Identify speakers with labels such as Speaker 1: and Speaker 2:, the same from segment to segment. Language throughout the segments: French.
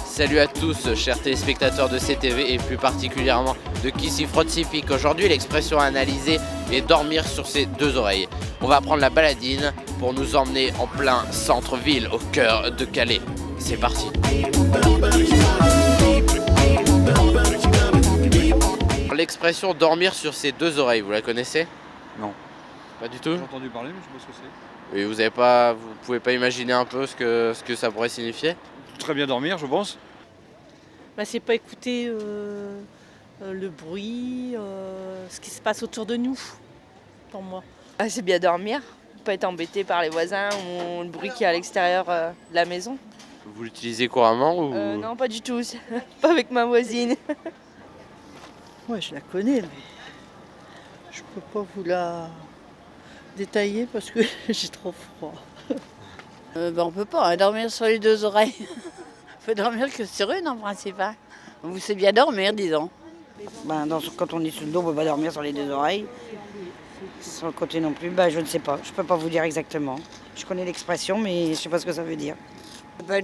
Speaker 1: Salut à tous, chers téléspectateurs de CTV et plus particulièrement de Kissy Frotzipic. Aujourd'hui, l'expression analysée est dormir sur ses deux oreilles. On va prendre la baladine pour nous emmener en plein centre-ville, au cœur de Calais. C'est parti. L'expression dormir sur ses deux oreilles, vous la connaissez?
Speaker 2: Non.
Speaker 1: Pas du tout?
Speaker 2: J'ai entendu parler, mais je sais pas ce que c'est.
Speaker 1: Et vous pouvez pas imaginer un peu ce que ça pourrait signifier?
Speaker 2: Très bien dormir, je pense.
Speaker 3: Bah, c'est pas écouter le bruit, ce qui se passe autour de nous, pour moi.
Speaker 4: Ah, c'est bien dormir, pas être embêté par les voisins ou le bruit qu'il y a à l'extérieur de la maison.
Speaker 1: Vous l'utilisez couramment ou...
Speaker 4: Non, pas du tout, pas avec ma voisine.
Speaker 5: Ouais, je la connais, mais je peux pas vous la détailler parce que j'ai trop froid.
Speaker 6: On peut pas dormir sur les deux oreilles. On peut dormir que sur une en principe. Vous savez bien dormir, disons.
Speaker 7: Quand on est sous le dos, on ne peut pas dormir sur les deux oreilles. Sur le côté non plus, je ne sais pas. Je ne peux pas vous dire exactement. Je connais l'expression, mais je ne sais pas ce que ça veut dire.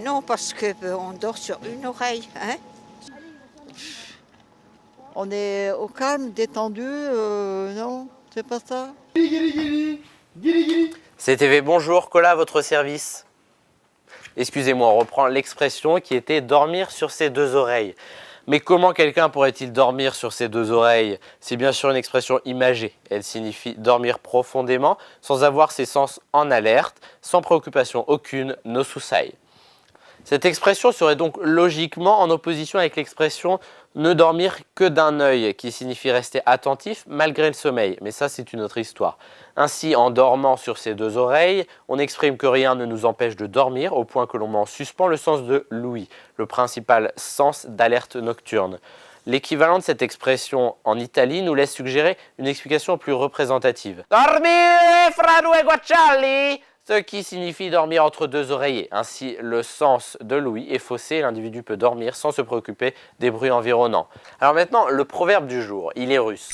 Speaker 8: Non, parce qu'on dort sur une oreille. Hein. On est au calme, détendu, non, c'est pas ça.
Speaker 1: CTV, bonjour, Cola à votre service. Excusez-moi, on reprend l'expression qui était dormir sur ses deux oreilles. Mais comment quelqu'un pourrait-il dormir sur ses deux oreilles? C'est bien sûr une expression imagée. Elle signifie dormir profondément, sans avoir ses sens en alerte, sans préoccupation aucune, no souci. Cette expression serait donc logiquement en opposition avec l'expression ne dormir que d'un œil, qui signifie rester attentif malgré le sommeil. Mais ça, c'est une autre histoire. Ainsi, en dormant sur ses deux oreilles, on exprime que rien ne nous empêche de dormir, au point que l'on met en suspens le sens de l'ouïe, le principal sens d'alerte nocturne. L'équivalent de cette expression en Italie nous laisse suggérer une explication plus représentative. Dormire fra due guanciali, ce qui signifie dormir entre deux oreillers. Ainsi, le sens de l'ouïe est faussé et l'individu peut dormir sans se préoccuper des bruits environnants. Alors maintenant, le proverbe du jour, il est russe.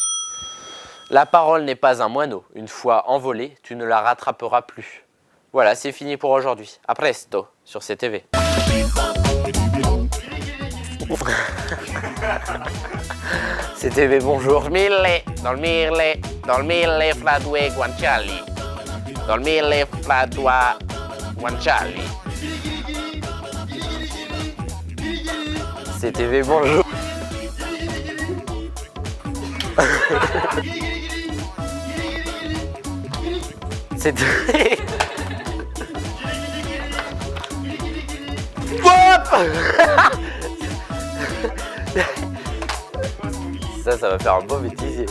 Speaker 1: La parole n'est pas un moineau. Une fois envolée, tu ne la rattraperas plus. Voilà, c'est fini pour aujourd'hui. A presto sur CTV. CTV, bonjour. Dormire fra due guanciali. Dormire fra due guanciali. CTV, bonjour. CTV. Ça va faire un beau bêtisier.